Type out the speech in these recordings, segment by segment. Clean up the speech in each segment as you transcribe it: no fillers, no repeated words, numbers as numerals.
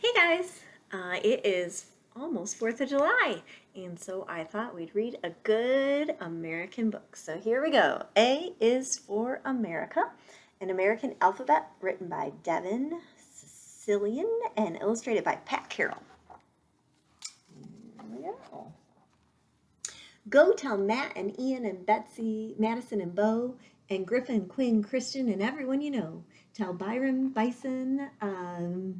Hey guys, it is almost 4th of July, and so I thought we'd read a good American book. So here we go. A is for America, an American alphabet written by Devin Scillian and illustrated by Pat Carroll. Here we go. Go tell Matt and Ian and Betsy, Madison and Bo, and Griffin, Quinn, Christian, and everyone you know. Tell Byron, Bison,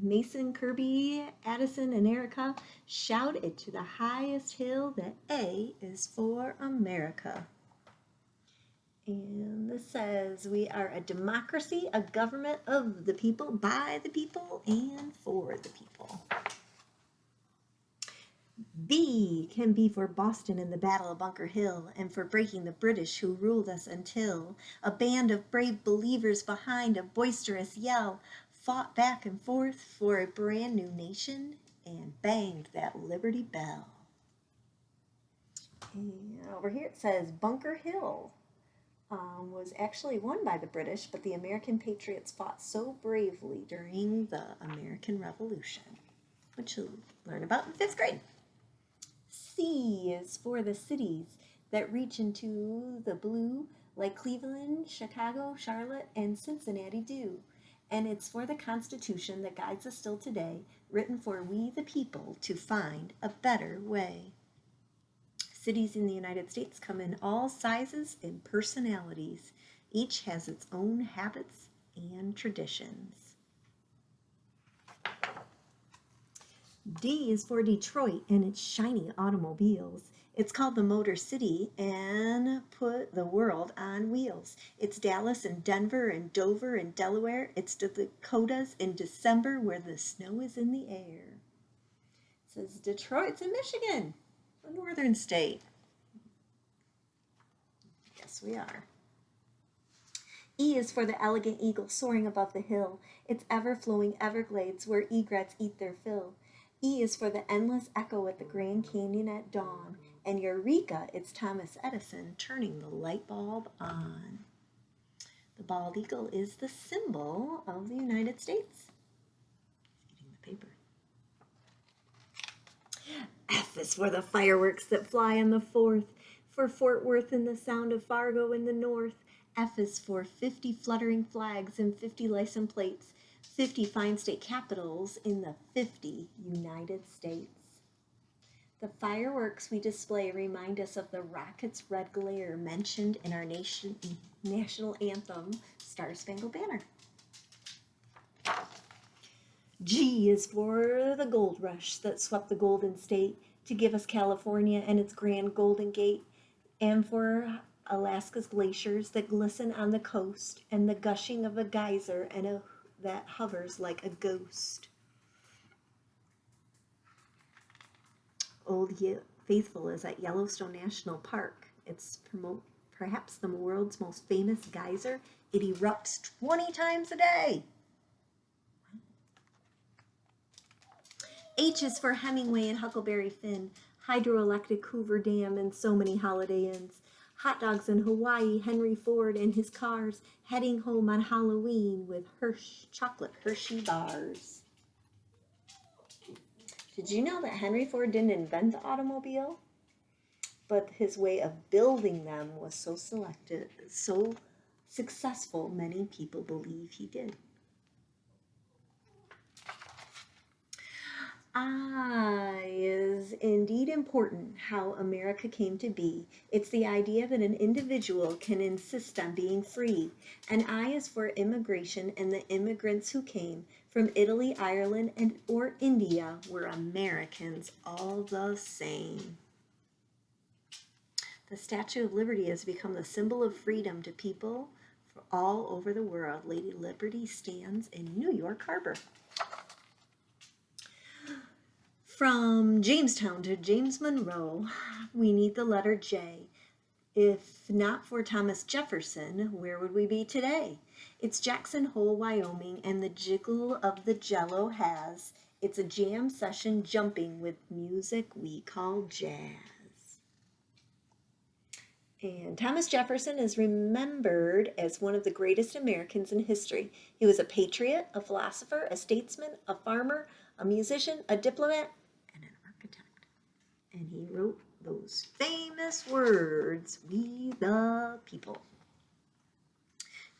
Mason, Kirby, Addison, and Erica. Shout it to the highest hill that A is for America. And this says we are a democracy, a government of the people, by the people, and for the people. B can be for Boston in the Battle of Bunker Hill, and for breaking the British who ruled us until a band of brave believers behind a boisterous yell fought back and forth for a brand new nation and banged that Liberty Bell. And over here it says Bunker Hill was actually won by the British, but the American patriots fought so bravely during the American Revolution, which you'll learn about in 5th grade. C is for the cities that reach into the blue like Cleveland, Chicago, Charlotte, and Cincinnati do. And it's for the Constitution that guides us still today, written for we the people to find a better way. Cities in the United States come in all sizes and personalities. Each has its own habits and traditions. D is for Detroit and its shiny automobiles. It's called the Motor City and put the world on wheels. It's Dallas and Denver and Dover and Delaware. It's the Dakotas in December where the snow is in the air. It says Detroit's in Michigan, a northern state. Yes, we are. E is for the elegant eagle soaring above the hill. It's ever-flowing Everglades where egrets eat their fill. E is for the endless echo at the Grand Canyon at dawn. And Eureka, it's Thomas Edison turning the light bulb on. The bald eagle is the symbol of the United States. Reading the paper. F is for the fireworks that fly on the 4th, for Fort Worth and the sound of Fargo in the north. F is for 50 fluttering flags and 50 license plates, 50 fine state capitals in the 50 United States. The fireworks we display remind us of the rocket's red glare mentioned in our national anthem, Star Spangled Banner. G is for the gold rush that swept the Golden State to give us California and its grand Golden Gate, and for Alaska's glaciers that glisten on the coast, and the gushing of a geyser that hovers like a ghost. Old Faithful is at Yellowstone National Park. It's perhaps the world's most famous geyser. It erupts 20 times a day. H is for Hemingway and Huckleberry Finn, hydroelectric Hoover Dam, and so many Holiday Inns. Hot dogs in Hawaii, Henry Ford and his cars, heading home on Halloween with chocolate Hershey bars. Did you know that Henry Ford didn't invent the automobile? But his way of building them was so successful, many people believe he did. I is indeed important how America came to be. It's the idea that an individual can insist on being free. And I is for immigration and the immigrants who came from Italy, Ireland, or India were Americans all the same. The Statue of Liberty has become the symbol of freedom to people all over the world. Lady Liberty stands in New York Harbor. From Jamestown to James Monroe, we need the letter J. If not for Thomas Jefferson, where would we be today? It's Jackson Hole, Wyoming, and the jiggle of the jello has. It's a jam session jumping with music we call jazz. And Thomas Jefferson is remembered as one of the greatest Americans in history. He was a patriot, a philosopher, a statesman, a farmer, a musician, a diplomat, and an architect. And he wrote those famous words, "We the people."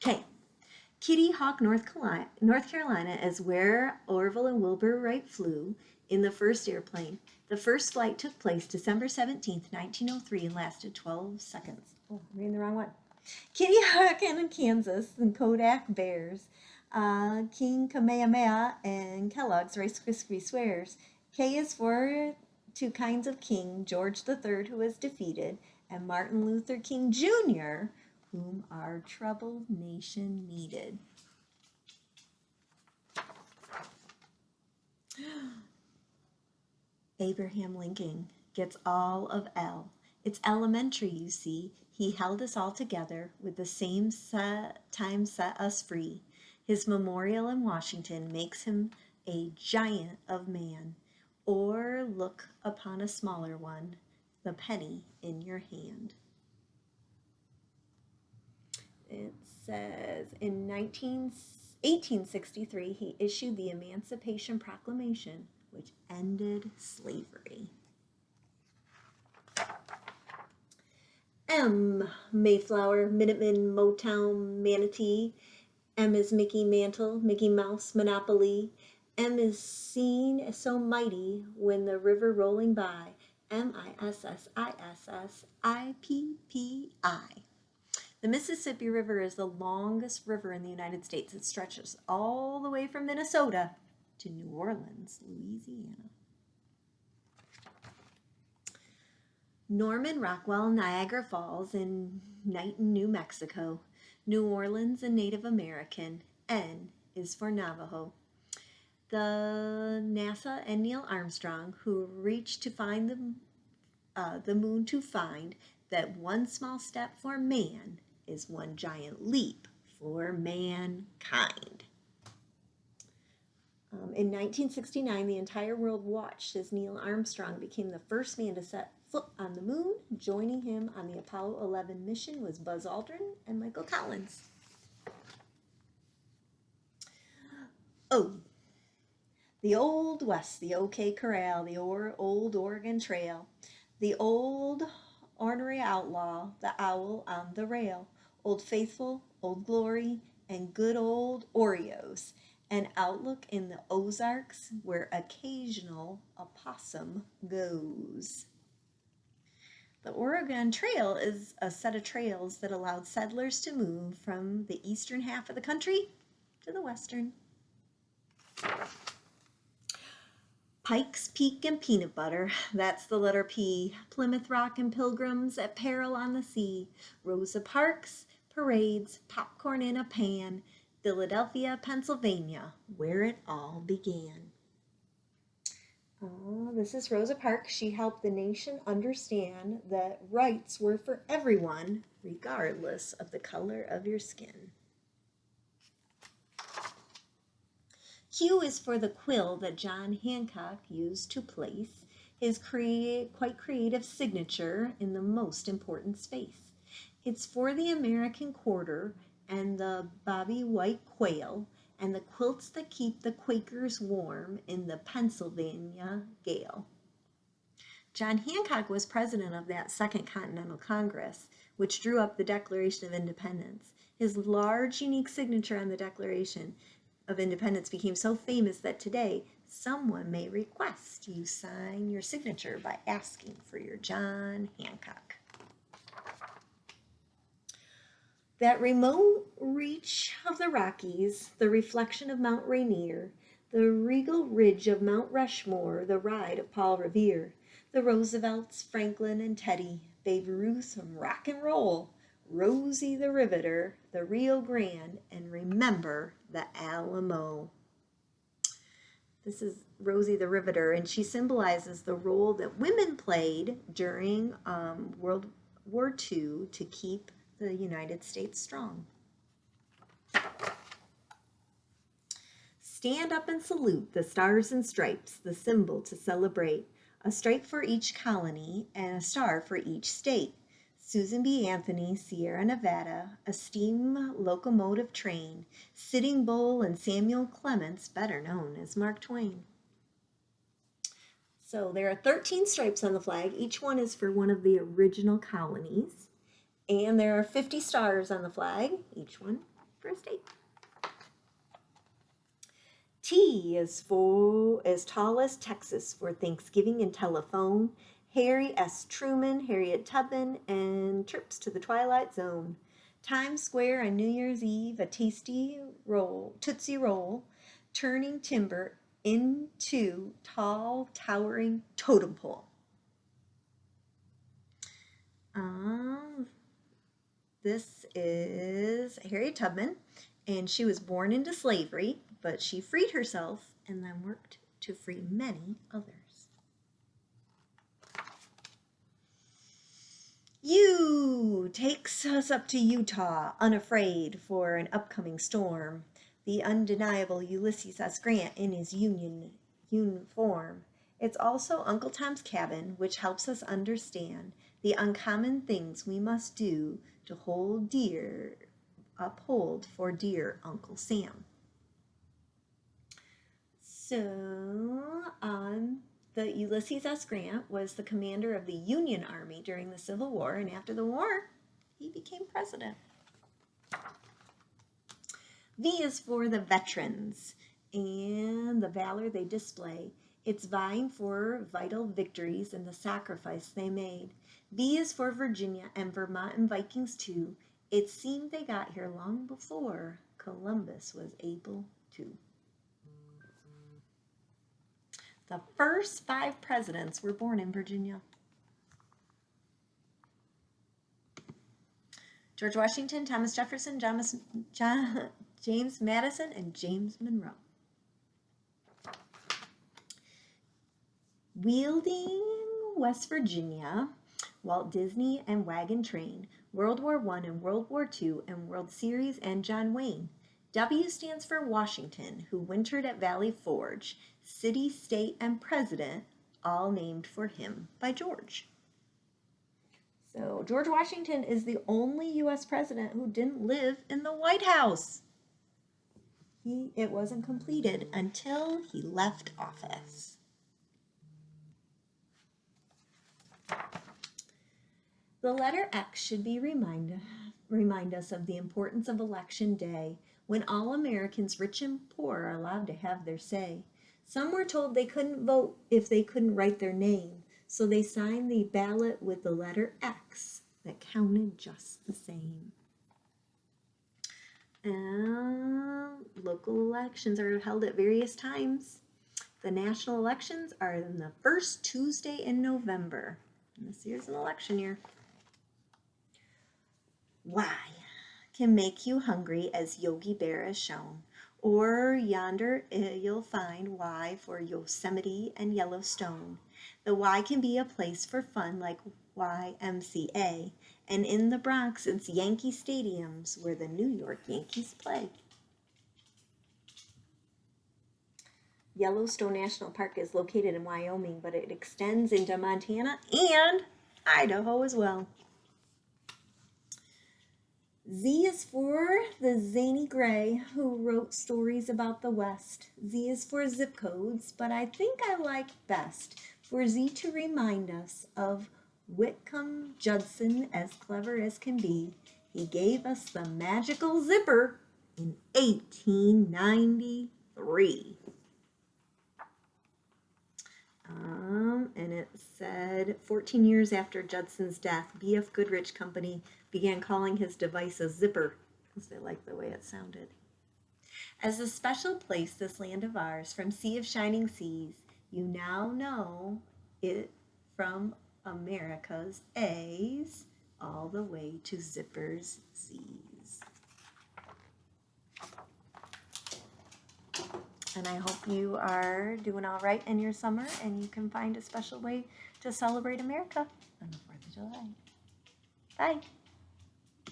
Okay, Kitty Hawk, North Carolina is where Orville and Wilbur Wright flew in the first airplane. The first flight took place December 17th, 1903 and lasted 12 seconds. Oh, I'm reading the wrong one. Kitty Hawk in Kansas and Kodak Bears. King Kamehameha and Kellogg's Rice Krispie Squares. K is for two kinds of king, George III, who was defeated, and Martin Luther King Jr., whom our troubled nation needed. Abraham Lincoln gets all of L. It's elementary, you see. He held us all together with the same time set us free. His memorial in Washington makes him a giant of man. Or look upon a smaller one, the penny in your hand. It says in 1863 he issued the Emancipation Proclamation, which ended slavery. M, Mayflower, Minuteman, Motown, Manatee. M is Mickey Mantle, Mickey Mouse, Monopoly. M is seen as so mighty when the river rolling by. Mississippi. The Mississippi River is the longest river in the United States. It stretches all the way from Minnesota to New Orleans, Louisiana. Norman Rockwell, Niagara Falls in Knighton, New Mexico. New Orleans and Native American. N is for Navajo. The NASA and Neil Armstrong, who reached to find the moon, to find that one small step for man is one giant leap for mankind. In 1969, the entire world watched as Neil Armstrong became the first man to set foot on the moon. Joining him on the Apollo 11 mission was Buzz Aldrin and Michael Collins. O, the Old West, the OK Corral, the old Oregon Trail, the old ornery outlaw, the owl on the rail, Old Faithful, Old Glory, and good old Oreos, an outlook in the Ozarks where occasional opossum goes. The Oregon Trail is a set of trails that allowed settlers to move from the eastern half of the country to the western. Pikes Peak and Peanut Butter, that's the letter P. Plymouth Rock and Pilgrims at Peril on the Sea. Rosa Parks, parades, popcorn in a pan. Philadelphia, Pennsylvania, where it all began. This is Rosa Parks. She helped the nation understand that rights were for everyone, regardless of the color of your skin. Q is for the quill that John Hancock used to place his quite creative signature in the most important space. It's for the American quarter and the bobby white quail and the quilts that keep the Quakers warm in the Pennsylvania gale. John Hancock was president of that Second Continental Congress, which drew up the Declaration of Independence. His large, unique signature on the Declaration of Independence became so famous that today someone may request you sign your signature by asking for your John Hancock. That remote reach of the Rockies, the reflection of Mount Rainier, the regal ridge of Mount Rushmore, the ride of Paul Revere, the Roosevelts, Franklin and Teddy, Babe Ruth and rock and roll, Rosie the Riveter, the Rio Grande, and remember the Alamo. This is Rosie the Riveter, and she symbolizes the role that women played during World War II to keep the United States strong. Stand up and salute the stars and stripes, the symbol to celebrate. A stripe for each colony and a star for each state. Susan B. Anthony, Sierra Nevada, a steam locomotive train, Sitting Bull, and Samuel Clements, better known as Mark Twain. So there are 13 stripes on the flag. Each one is for one of the original colonies. And there are 50 stars on the flag, each one for a state. T is for as tall as Texas for Thanksgiving and telephone. Harry S. Truman, Harriet Tubman, and trips to the Twilight Zone. Times Square on New Year's Eve, a tasty roll, Tootsie Roll, turning timber into tall, towering totem pole. This is Harriet Tubman, and she was born into slavery, but she freed herself and then worked to free many others. U takes us up to Utah, unafraid for an upcoming storm. The undeniable Ulysses S. Grant in his Union uniform. It's also Uncle Tom's Cabin, which helps us understand the uncommon things we must do to uphold for dear Uncle Sam. So, the Ulysses S. Grant was the commander of the Union Army during the Civil War, and after the war, he became president. V is for the veterans and the valor they display. It's vying for vital victories and the sacrifice they made. V is for Virginia and Vermont and Vikings too. It seemed they got here long before Columbus was able to. The first 5 presidents were born in Virginia. George Washington, Thomas Jefferson, James Madison, and James Monroe. Wielding, West Virginia, Walt Disney and Wagon Train, World War I and World War II, and World Series and John Wayne. W stands for Washington, who wintered at Valley Forge. City, state, and president, all named for him by George. So George Washington is the only U.S. president who didn't live in the White House. It wasn't completed until he left office. The letter X should be remind us of the importance of Election Day, when all Americans, rich and poor, are allowed to have their say. Some were told they couldn't vote if they couldn't write their name, so they signed the ballot with the letter X that counted just the same. Local elections are held at various times. The national elections are on the first Tuesday in November. And this year's an election year. Y can make you hungry, as Yogi Bear has shown. Or yonder you'll find Y for Yosemite and Yellowstone. The Y can be a place for fun like YMCA. And in the Bronx, it's Yankee Stadiums where the New York Yankees play. Yellowstone National Park is located in Wyoming, but it extends into Montana and Idaho as well. Z is for the zany gray who wrote stories about the West. Z is for zip codes, but I think I like best for Z to remind us of Whitcomb Judson, as clever as can be. He gave us the magical zipper in 1893. And it said 14 years after Judson's death, B.F. Goodrich Company began calling his device a zipper because they liked the way it sounded. As a special place, this land of ours, from sea of shining seas, you now know it from America's A's all the way to Zipper's Z's. And I hope you are doing all right in your summer and you can find a special way to celebrate America on the 4th of July. Bye.